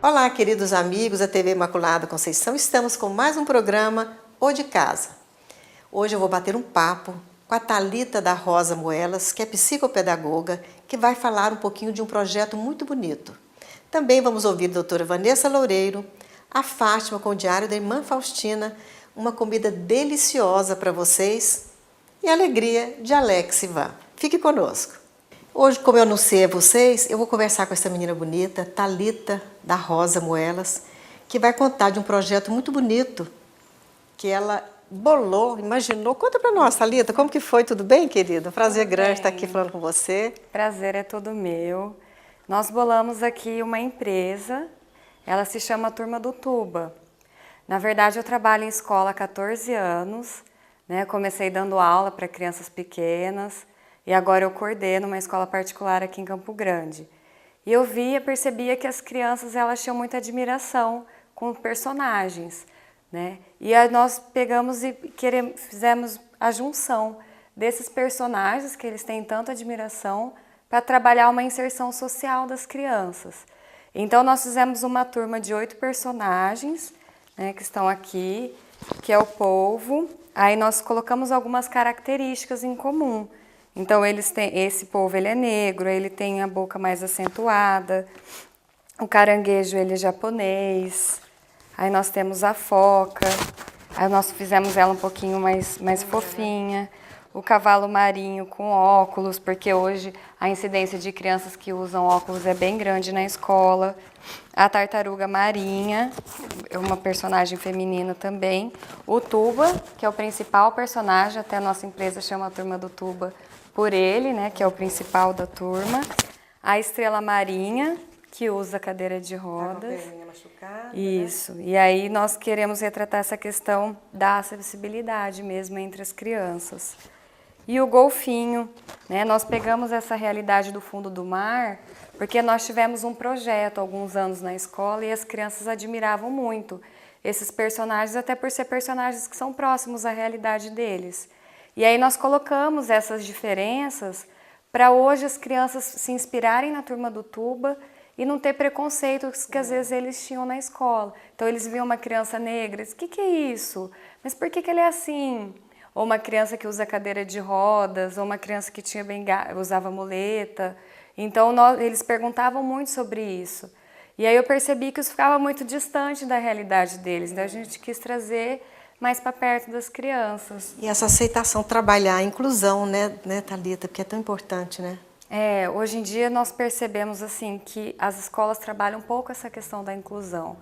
Olá, queridos amigos da TV Imaculada Conceição. Estamos com mais um programa O de Casa. Hoje eu vou bater um papo com a Thalita da Rosa Moelas, que é psicopedagoga, que vai falar um pouquinho de um projeto muito bonito. Também vamos ouvir a doutora Vanessa Loureiro, a Fátima com o Diário da Irmã Faustina, uma comida deliciosa para vocês e a alegria de Alex Ivan. Fique conosco. Hoje, como eu anunciei a vocês, eu vou conversar com essa menina bonita, Thalita da Rosa Moelas, que vai contar de um projeto muito bonito que ela bolou, imaginou. Conta para nós, Thalita, como que foi? Tudo bem, querida? Um prazer grande estar aqui falando com você. Prazer é todo meu. Nós bolamos aqui uma empresa, ela se chama Turma do Tuba. Na verdade, eu trabalho em escola há 14 anos, né? Comecei dando aula para crianças pequenas e agora eu coordeno uma escola particular aqui em Campo Grande. E eu percebia que as crianças elas tinham muita admiração com personagens, né? E aí nós pegamos e fizemos a junção desses personagens que eles têm tanta admiração para trabalhar uma inserção social das crianças. Então nós fizemos uma turma de 8 personagens, né, que estão aqui, que é o povo. Aí nós colocamos algumas características em comum. Então esse povo ele é negro, ele tem a boca mais acentuada, o caranguejo ele é japonês, aí nós temos a foca, aí nós fizemos ela um pouquinho mais fofinha, o cavalo marinho com óculos, porque hoje a incidência de crianças que usam óculos é bem grande na escola, a tartaruga marinha, é uma personagem feminina também, o Tuba, que é o principal personagem, até a nossa empresa chama a Turma do Tuba por ele, né, que é o principal da turma. A estrela marinha, que usa cadeira de rodas. Tá com a machucada, isso. Né? E aí nós queremos retratar essa questão da acessibilidade mesmo entre as crianças. E o golfinho, né, nós pegamos essa realidade do fundo do mar, porque nós tivemos um projeto há alguns anos na escola e as crianças admiravam muito esses personagens, até por ser personagens que são próximos à realidade deles. E aí nós colocamos essas diferenças para hoje as crianças se inspirarem na Turma do Tuba e não ter preconceitos que às vezes eles tinham na escola. Então eles viam uma criança negra, o que é isso? Mas por que ele é assim? Ou uma criança que usa cadeira de rodas, ou uma criança que usava muleta. Então eles perguntavam muito sobre isso. E aí eu percebi que isso ficava muito distante da realidade deles. Então a gente quis trazer mais para perto das crianças. E essa aceitação, trabalhar a inclusão, né, Thalita, porque é tão importante, né? Hoje em dia nós percebemos assim que as escolas trabalham um pouco essa questão da inclusão.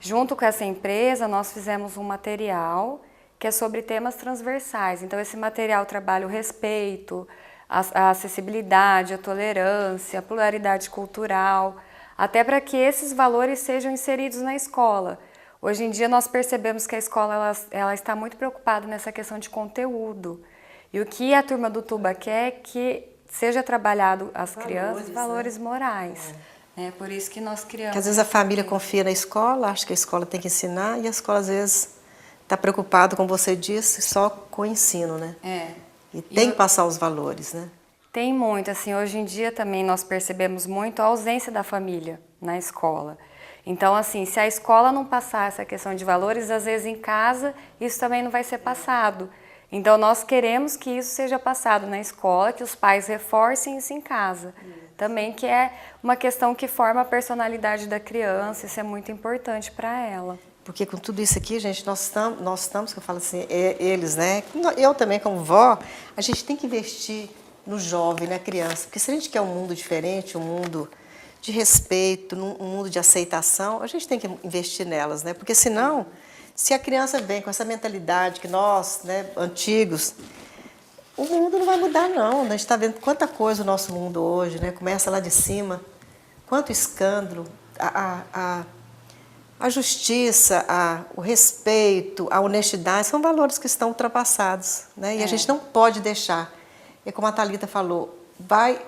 Junto com essa empresa, nós fizemos um material que é sobre temas transversais. Então esse material trabalha o respeito, a acessibilidade, a tolerância, a pluralidade cultural, até para que esses valores sejam inseridos na escola. Hoje em dia nós percebemos que a escola ela está muito preocupada nessa questão de conteúdo. E o que a Turma do Tuba quer é que seja trabalhado as crianças valores, né? Morais. É por isso que nós criamos. Porque às vezes a família confia na escola, acha que a escola tem que ensinar, e a escola às vezes está preocupada, como você disse, só com o ensino, né? E tem que passar os valores, né? Tem muito, assim, hoje em dia também nós percebemos muito a ausência da família na escola. Então, assim, se a escola não passar essa questão de valores, às vezes em casa isso também não vai ser passado. Então, nós queremos que isso seja passado na escola, que os pais reforcem isso em casa. Também que é uma questão que forma a personalidade da criança, isso é muito importante para ela. Porque com tudo isso aqui, gente, nós estamos, que eu falo assim, eles, né? Eu também, como vó, a gente tem que investir no jovem, na criança. Porque se a gente quer um mundo diferente, um mundo de respeito, um mundo de aceitação, a gente tem que investir nelas, né? Porque senão, se a criança vem com essa mentalidade que nós, né, antigos, o mundo não vai mudar, não. A gente está vendo quanta coisa o nosso mundo hoje, né? Começa lá de cima, quanto escândalo, a justiça, o respeito, a honestidade, são valores que estão ultrapassados, né? E a gente não pode deixar. E como a Thalita falou, vai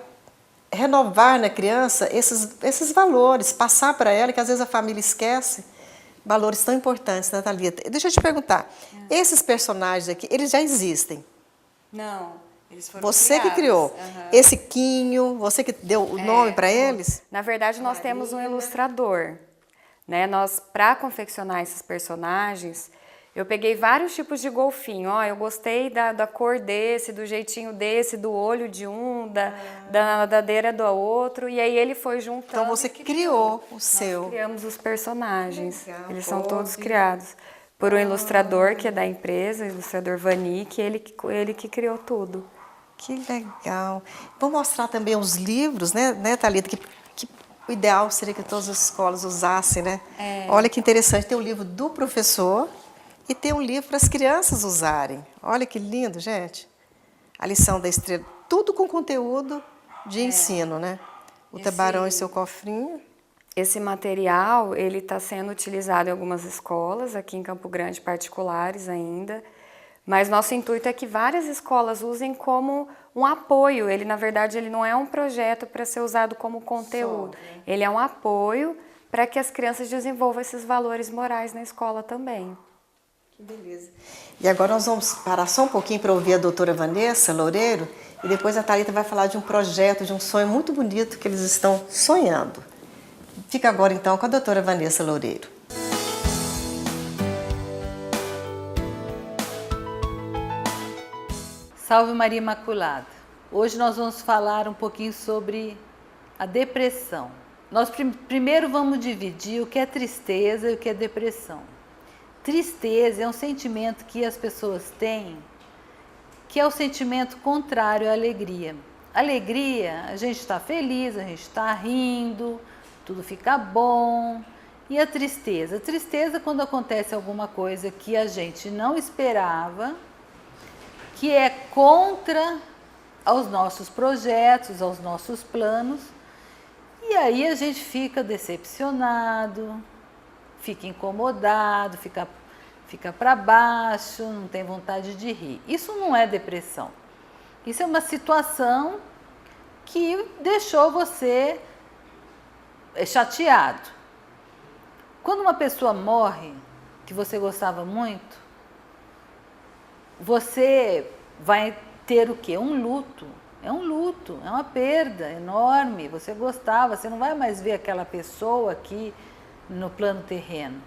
renovar na criança esses valores, passar para ela, que às vezes a família esquece, valores tão importantes, né, Thalita? Deixa eu te perguntar, esses personagens aqui, eles já existem? Não, eles foram Você criados. que criou. Uhum. Esse Quinho, você que deu o nome para eles? Na verdade, nós temos um ilustrador. né? Nós, para confeccionar esses personagens, eu peguei vários tipos de golfinho. Ó, eu gostei da cor desse, do jeitinho desse, do olho de um, da nadadeira do outro. E aí ele foi juntando. Então você criou o seu. Nós criamos os personagens. Legal, Eles são todos criados por um ilustrador que é da empresa, o ilustrador Vani, que ele que criou tudo. Que legal. Vou mostrar também os livros, né, Thalita? Que o ideal seria que todas as escolas usassem, né? Olha que interessante, tem o livro do professor e tem um livro para as crianças usarem. Olha que lindo, gente. A lição da estrela, tudo com conteúdo de ensino, né? O tubarão e seu cofrinho. Esse material, ele está sendo utilizado em algumas escolas, aqui em Campo Grande, particulares ainda, mas nosso intuito é que várias escolas usem como um apoio. Ele, na verdade, ele não é um projeto para ser usado como conteúdo. Ele é um apoio para que as crianças desenvolvam esses valores morais na escola também. Que beleza. E agora nós vamos parar só um pouquinho para ouvir a doutora Vanessa Loureiro e depois a Thalita vai falar de um projeto, de um sonho muito bonito que eles estão sonhando. Fica agora então com a doutora Vanessa Loureiro. Salve Maria Imaculada! Hoje nós vamos falar um pouquinho sobre a depressão. Nós primeiro vamos dividir o que é tristeza e o que é depressão. Tristeza é um sentimento que as pessoas têm, que é o sentimento contrário à alegria. Alegria, a gente está feliz, a gente está rindo, tudo fica bom. E a tristeza? A tristeza é quando acontece alguma coisa que a gente não esperava, que é contra aos nossos projetos, aos nossos planos, e aí a gente fica decepcionado, fica incomodado, fica para baixo, não tem vontade de rir. Isso não é depressão. Isso é uma situação que deixou você chateado. Quando uma pessoa morre, que você gostava muito, você vai ter o quê? Um luto. É um luto, é uma perda enorme. Você gostava, você não vai mais ver aquela pessoa aqui no plano terreno.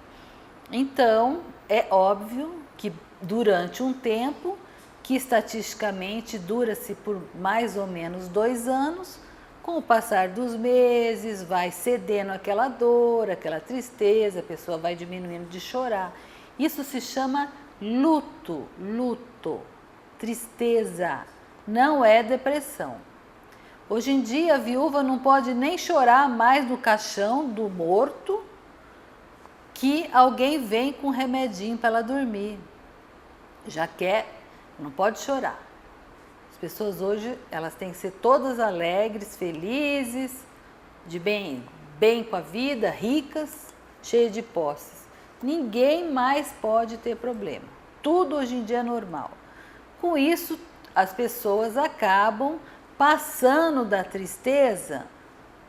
Então, é óbvio que durante um tempo, que estatisticamente dura-se por mais ou menos 2 anos, com o passar dos meses, vai cedendo aquela dor, aquela tristeza, a pessoa vai diminuindo de chorar. Isso se chama luto, tristeza, não é depressão. Hoje em dia a viúva não pode nem chorar mais no caixão do morto, que alguém vem com um remedinho para ela dormir. Já quer, não pode chorar. As pessoas hoje, elas têm que ser todas alegres, felizes, de bem com a vida, ricas, cheias de posses. Ninguém mais pode ter problema. Tudo hoje em dia é normal. Com isso, as pessoas acabam passando da tristeza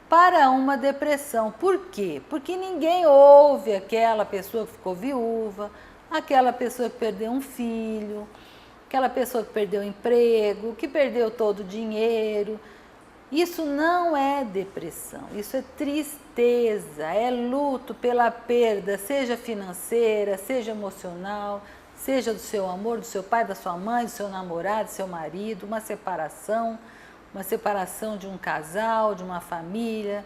para uma depressão. Por quê? Porque ninguém ouve aquela pessoa que ficou viúva, aquela pessoa que perdeu um filho, aquela pessoa que perdeu o emprego, que perdeu todo o dinheiro. Isso não é depressão, isso é tristeza, é luto pela perda, seja financeira, seja emocional, seja do seu amor, do seu pai, da sua mãe, do seu namorado, do seu marido, uma separação de um casal, de uma família.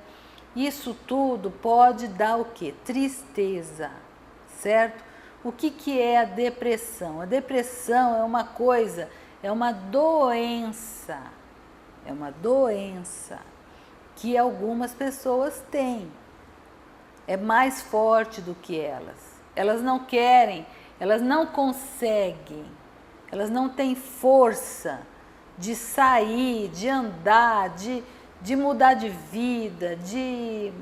Isso tudo pode dar o quê? Tristeza, certo? O que é a depressão? A depressão é uma coisa, é uma doença que algumas pessoas têm. É mais forte do que elas. Elas não querem, elas não conseguem, elas não têm força de sair, de andar, de mudar de vida, de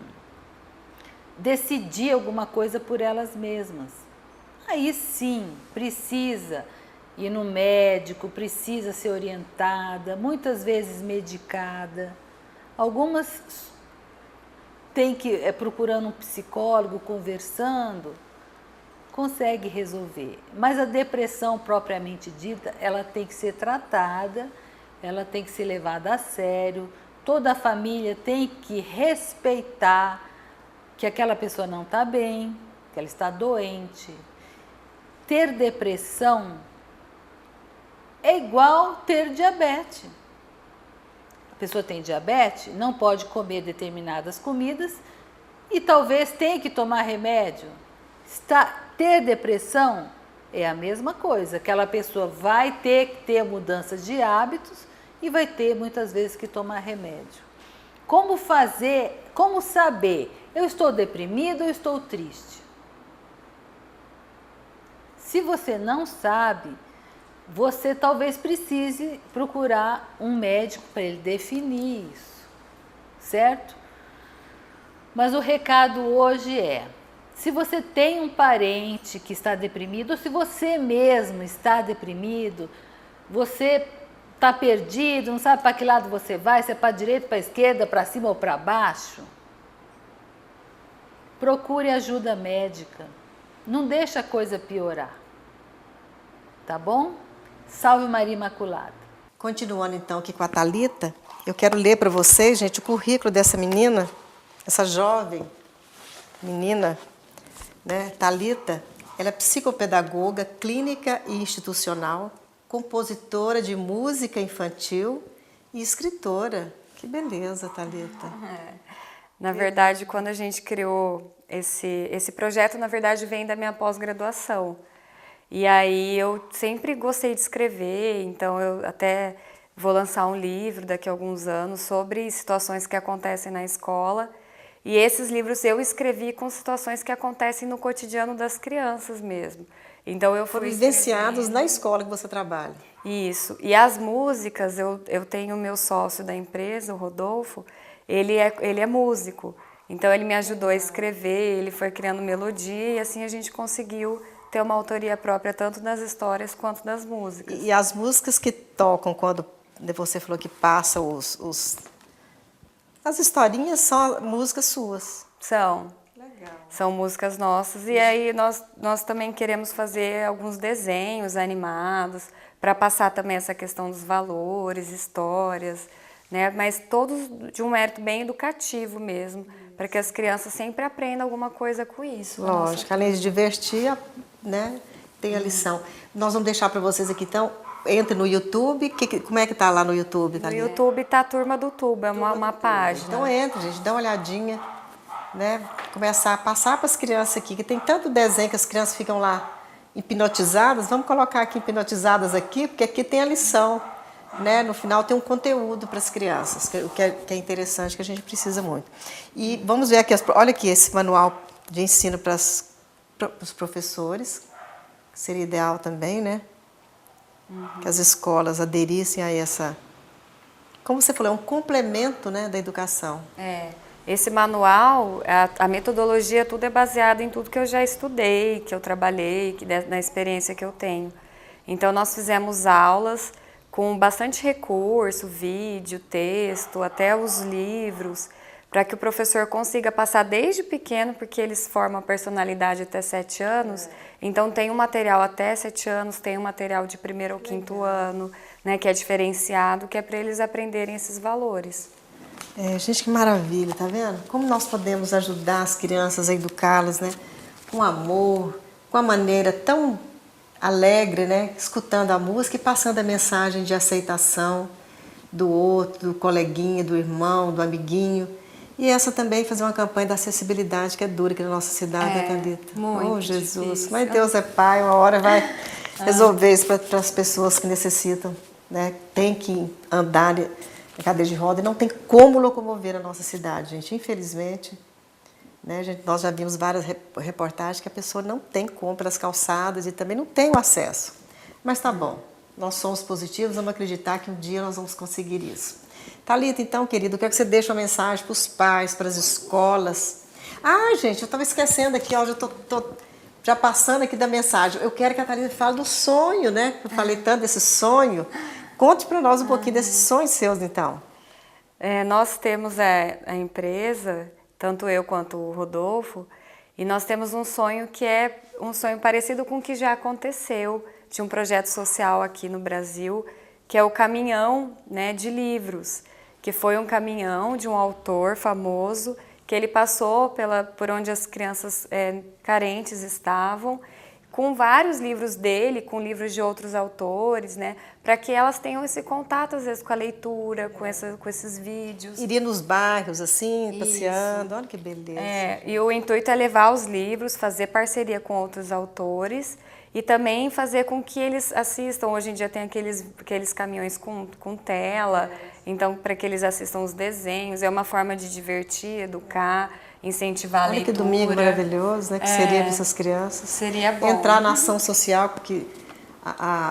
decidir alguma coisa por elas mesmas. Aí sim, precisa ir no médico, precisa ser orientada, muitas vezes medicada. Algumas têm que, procurando um psicólogo, conversando, consegue resolver. Mas a depressão propriamente dita, ela tem que ser tratada, ela tem que ser levada a sério, toda a família tem que respeitar que aquela pessoa não está bem, que ela está doente. Ter depressão é igual ter diabetes. A pessoa tem diabetes, não pode comer determinadas comidas e talvez tenha que tomar remédio. Ter depressão é a mesma coisa. Aquela pessoa vai ter que ter mudanças de hábitos e vai ter muitas vezes que tomar remédio. Como saber, eu estou deprimido ou estou triste? Se você não sabe, você talvez precise procurar um médico para ele definir isso, certo? Mas o recado hoje é, se você tem um parente que está deprimido, ou se você mesmo está deprimido, você está perdido, não sabe para que lado você vai, se é para a direita, para a esquerda, para cima ou para baixo, procure ajuda médica. Não deixa a coisa piorar. Tá bom? Salve Maria Imaculada. Continuando então aqui com a Thalita, eu quero ler para vocês, gente, o currículo dessa menina, essa jovem menina, né, Thalita. Ela é psicopedagoga, clínica e institucional, compositora de música infantil e escritora. Que beleza, Thalita. Na verdade, quando a gente criou esse projeto, na verdade, vem da minha pós-graduação. E aí eu sempre gostei de escrever, então eu até vou lançar um livro daqui a alguns anos sobre situações que acontecem na escola. E esses livros eu escrevi com situações que acontecem no cotidiano das crianças mesmo. Então eu fui Foram vivenciados na escola que você trabalha. Isso. E as músicas, eu tenho o meu sócio da empresa, o Rodolfo, ele é músico. Então ele me ajudou a escrever, ele foi criando melodia e assim a gente conseguiu ter uma autoria própria tanto nas histórias quanto nas músicas. E as músicas que tocam quando você falou que passa as historinhas são músicas suas. São. Legal. São músicas nossas. E aí nós também queremos fazer alguns desenhos animados para passar também essa questão dos valores, histórias, né? Mas todos de um mérito bem educativo mesmo, para que as crianças sempre aprendam alguma coisa com isso. Lógico, além de divertir, né, tem a lição. Nós vamos deixar para vocês aqui, então, entre no YouTube. Como é que tá lá no YouTube? No YouTube tá a Turma do Tuba, é uma página. Então entre, gente, dá uma olhadinha, né? Começar a passar para as crianças aqui, que tem tanto desenho que as crianças ficam lá hipnotizadas. Vamos colocar aqui hipnotizadas aqui, porque aqui tem a lição, né? No final tem um conteúdo para as crianças, que é interessante, que a gente precisa muito. E vamos ver aqui, olha aqui esse manual de ensino para os professores, que seria ideal também, né? Que as escolas aderissem a essa... Como você falou, é um complemento, né, da educação. Esse manual, a metodologia, tudo é baseado em tudo que eu já estudei, que eu trabalhei, na experiência que eu tenho. Então, nós fizemos aulas com bastante recurso, vídeo, texto, até os livros, para que o professor consiga passar desde pequeno, porque eles formam a personalidade até 7 anos, então tem um material até 7 anos, tem um material de 1º ao 5º ano, né, que é diferenciado, que é para eles aprenderem esses valores. Gente, que maravilha, tá vendo? Como nós podemos ajudar as crianças a educá-las, né, com amor, com a maneira tão alegre, né, escutando a música e passando a mensagem de aceitação do outro, do coleguinha, do irmão, do amiguinho. E essa também fazer uma campanha da acessibilidade, que é dura aqui na nossa cidade, né, Thalita? Muito Oh, Jesus! difícil. Mas Deus é Pai, uma hora vai resolver isso para as pessoas que necessitam, né? Tem que andar na cadeira de roda e não tem como locomover a nossa cidade, gente. Infelizmente, né, nós já vimos várias reportagens que a pessoa não tem como pelas calçadas e também não tem o acesso. Mas tá bom, nós somos positivos, vamos acreditar que um dia nós vamos conseguir isso. Thalita, então, querido, eu quero que você deixe uma mensagem para os pais, para as escolas. Ah, gente, eu estava esquecendo aqui, ó, eu estou já passando aqui da mensagem. Eu quero que a Thalita fale do sonho, né? Eu falei tanto desse sonho. Conte para nós um pouquinho desses sonhos seus, então. Nós temos a empresa, tanto eu quanto o Rodolfo, e nós temos um sonho que é um sonho parecido com o que já aconteceu, de um projeto social aqui no Brasil, que é o caminhão, né, de livros, que foi um caminhão de um autor famoso que ele passou por onde as crianças carentes estavam, com vários livros dele, com livros de outros autores, né, para que elas tenham esse contato, às vezes, com a leitura, com esses vídeos. Iria nos bairros, assim, passeando, olha que beleza. E o intuito é levar os livros, fazer parceria com outros autores e também fazer com que eles assistam. Hoje em dia tem aqueles caminhões com tela, então para que eles assistam os desenhos, é uma forma de divertir, educar, incentivar a leitura. Olha que domingo maravilhoso, né? Que seria para essas crianças. Seria bom. Entrar na ação social, porque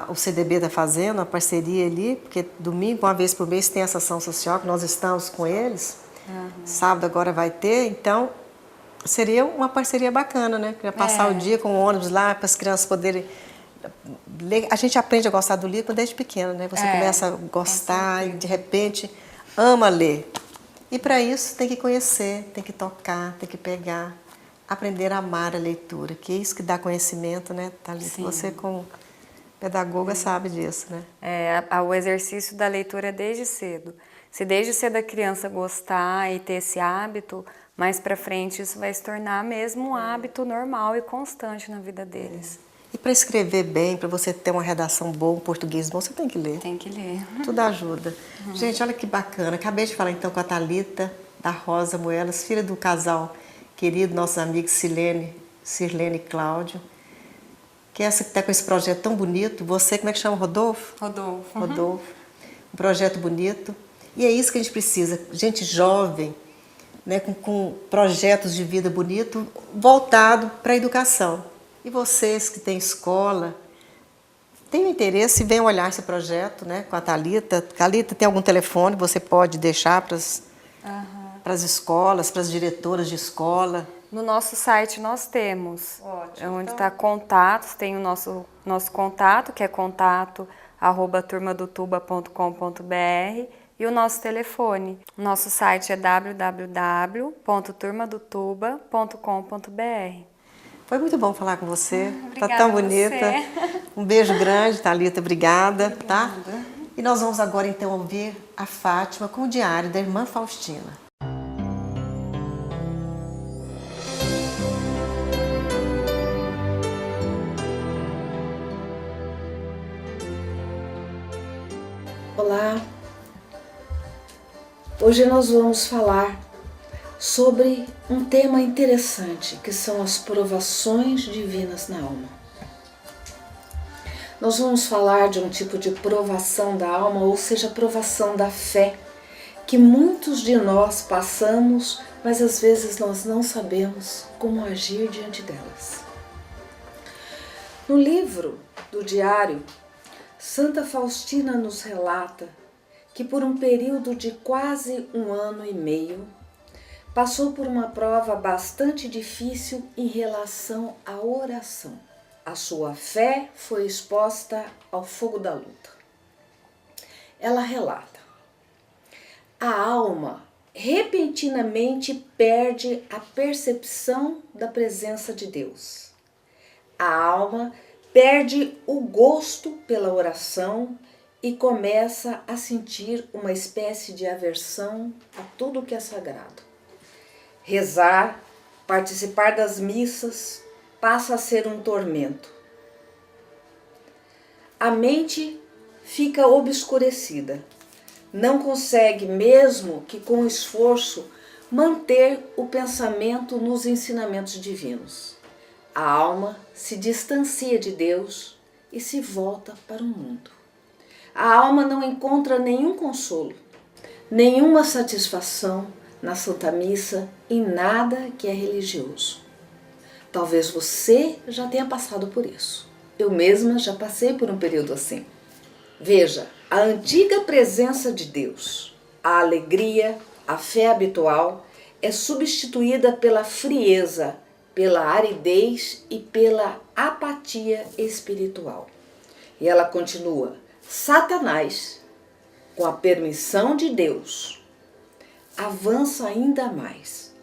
o CDB está fazendo, a parceria ali, porque domingo, uma vez por mês, tem essa ação social que nós estamos com eles. Sábado agora vai ter, então seria uma parceria bacana, né? Queria passar o dia com o ônibus lá para as crianças poderem ler. A gente aprende a gostar do livro desde pequeno, né? Você começa a gostar e de repente ama ler. E para isso tem que conhecer, tem que tocar, tem que pegar, aprender a amar a leitura, que é isso que dá conhecimento, né, Thalita? Sim. Você como pedagoga sabe disso, né? O exercício da leitura é desde cedo. Se desde cedo a criança gostar e ter esse hábito, mais para frente isso vai se tornar mesmo um hábito normal e constante na vida deles. E para escrever bem, para você ter uma redação boa, um português bom, você tem que ler. Tem que ler. Tudo ajuda. Gente, olha que bacana. Acabei de falar então com a Thalita da Rosa Moelas, filha do casal querido, nossos amigos Sirlene e Cláudio, que é essa que está com esse projeto tão bonito. Você, como é que chama? Rodolfo? Rodolfo. Rodolfo. Um projeto bonito. E é isso que a gente precisa. Gente jovem, né, com projetos de vida bonito, voltado para a educação. E vocês que têm escola, tenham interesse, venham olhar esse projeto, né, com a Thalita. Thalita, tem algum telefone que você pode deixar para as escolas, para as diretoras de escola? No nosso site nós temos. Ótimo. Onde está contatos, tem o nosso contato, que é contato@turmadotuba.com.br, e o nosso telefone. Nosso site é www.turmadotuba.com.br. Foi muito bom falar com você. Obrigada Tá tão a bonita. você. Um beijo grande, Thalita. Obrigada, tá? E nós vamos agora então ouvir a Fátima com o diário da irmã Faustina. Olá, hoje nós vamos falar sobre um tema interessante, que são as provações divinas na alma. Nós vamos falar de um tipo de provação da alma, ou seja, provação da fé, que muitos de nós passamos, mas às vezes nós não sabemos como agir diante delas. No livro do diário, Santa Faustina nos relata que por um período de quase 1 ano e meio, passou por uma prova bastante difícil em relação à oração. A sua fé foi exposta ao fogo da luta. Ela relata: a alma repentinamente perde a percepção da presença de Deus. A alma perde o gosto pela oração e começa a sentir uma espécie de aversão a tudo que é sagrado. Rezar, participar das missas, passa a ser um tormento. A mente fica obscurecida. Não consegue, mesmo que com esforço, manter o pensamento nos ensinamentos divinos. A alma se distancia de Deus e se volta para o mundo. A alma não encontra nenhum consolo, nenhuma satisfação na Santa Missa, em nada que é religioso. Talvez você já tenha passado por isso. Eu mesma já passei por um período assim. Veja, a antiga presença de Deus, a alegria, a fé habitual, é substituída pela frieza, pela aridez e pela apatia espiritual. E ela continua: Satanás, com a permissão de Deus, avança ainda mais.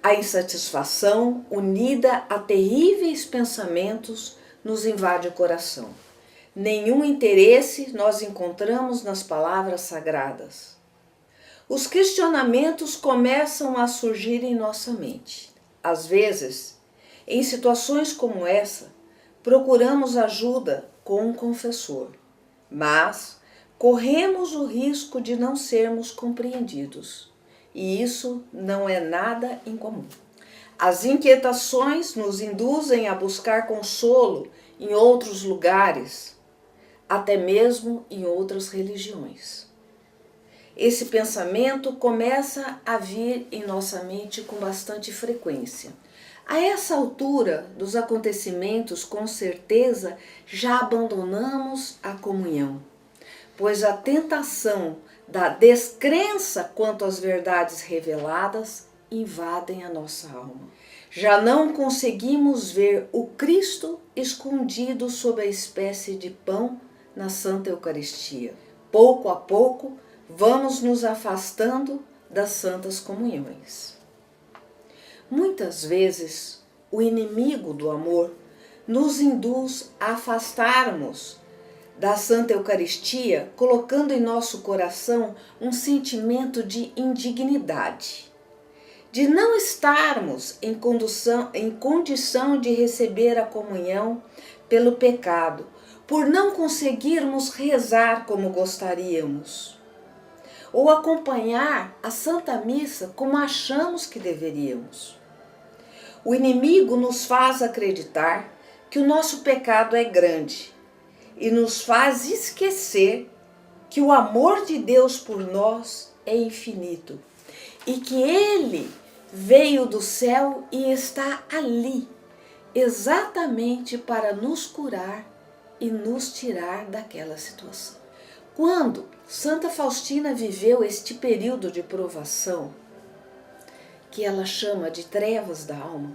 A insatisfação, unida a terríveis pensamentos, nos invade o coração. Nenhum interesse nós encontramos nas palavras sagradas. Os questionamentos começam a surgir em nossa mente. Às vezes, em situações como essa, procuramos ajuda com um confessor, mas corremos o risco de não sermos compreendidos, e isso não é nada incomum. As inquietações nos induzem a buscar consolo em outros lugares, até mesmo em outras religiões. Esse pensamento começa a vir em nossa mente com bastante frequência. A essa altura dos acontecimentos, com certeza, já abandonamos a comunhão, pois a tentação da descrença quanto às verdades reveladas invadem a nossa alma. Já não conseguimos ver o Cristo escondido sob a espécie de pão na Santa Eucaristia. Pouco a pouco, vamos nos afastando das santas comunhões. Muitas vezes, o inimigo do amor nos induz a afastarmos da Santa Eucaristia, colocando em nosso coração um sentimento de indignidade, de não estarmos em condição de receber a comunhão pelo pecado, por não conseguirmos rezar como gostaríamos, ou acompanhar a Santa Missa como achamos que deveríamos. O inimigo nos faz acreditar que o nosso pecado é grande e nos faz esquecer que o amor de Deus por nós é infinito e que Ele veio do céu e está ali, exatamente para nos curar e nos tirar daquela situação. Quando Santa Faustina viveu este período de provação, que ela chama de trevas da alma,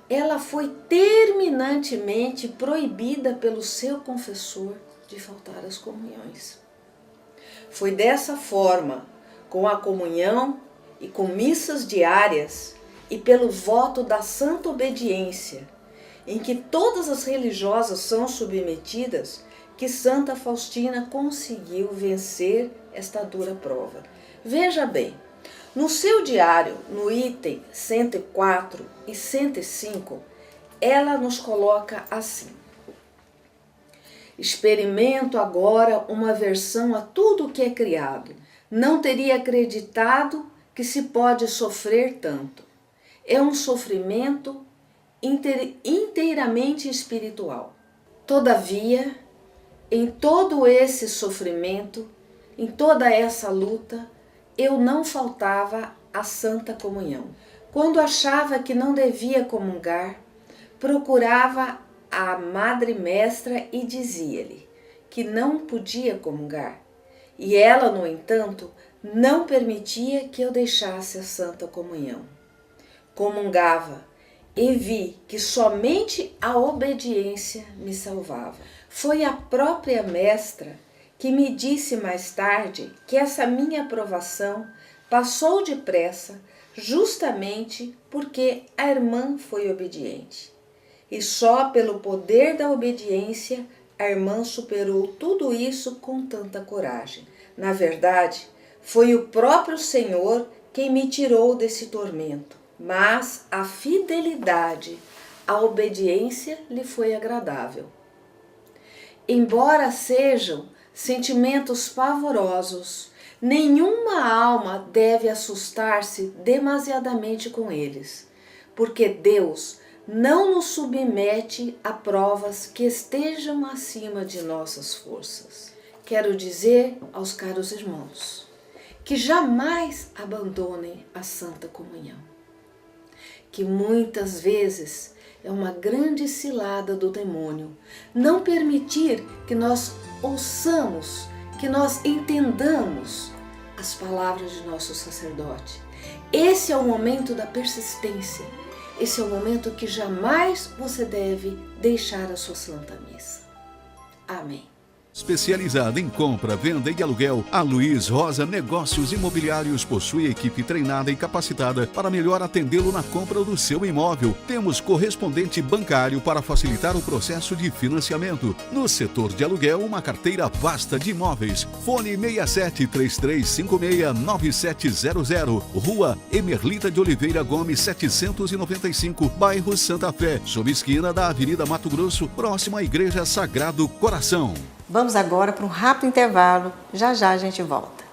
ela foi terminantemente proibida pelo seu confessor de faltar às comunhões. Foi dessa forma, com a comunhão e com missas diárias e pelo voto da santa obediência, em que todas as religiosas são submetidas, que Santa Faustina conseguiu vencer esta dura prova. Veja bem, no seu diário, no item 104 e 105, ela nos coloca assim: experimento agora uma aversão a tudo o que é criado. Não teria acreditado que se pode sofrer tanto. É um sofrimento inteiramente espiritual. Todavia, em todo esse sofrimento, em toda essa luta, eu não faltava à Santa Comunhão. Quando achava que não devia comungar, procurava a Madre Mestra e dizia-lhe que não podia comungar. E ela, no entanto, não permitia que eu deixasse a Santa Comunhão. Comungava e vi que somente a obediência me salvava. Foi a própria Mestra que me disse mais tarde que essa minha aprovação passou depressa justamente porque a irmã foi obediente. E só pelo poder da obediência a irmã superou tudo isso com tanta coragem. Na verdade, foi o próprio Senhor quem me tirou desse tormento, mas a fidelidade, a obediência lhe foi agradável. Embora sejam sentimentos pavorosos, nenhuma alma deve assustar-se demasiadamente com eles, porque Deus não nos submete a provas que estejam acima de nossas forças. Quero dizer aos caros irmãos que jamais abandonem a Santa Comunhão, que muitas vezes é uma grande cilada do demônio não permitir que nós ouçamos, que nós entendamos as palavras de nosso sacerdote. Esse é o momento da persistência. Esse é o momento que jamais você deve deixar a sua Santa Missa. Amém. Especializada em compra, venda e aluguel, a Luiz Rosa Negócios Imobiliários possui equipe treinada e capacitada para melhor atendê-lo na compra do seu imóvel. Temos correspondente bancário para facilitar o processo de financiamento. No setor de aluguel, uma carteira vasta de imóveis. Fone 6733569700, Rua Emerlita de Oliveira Gomes 795, bairro Santa Fé, sob esquina da Avenida Mato Grosso, próximo à Igreja Sagrado Coração. Vamos agora para um rápido intervalo. Já já a gente volta.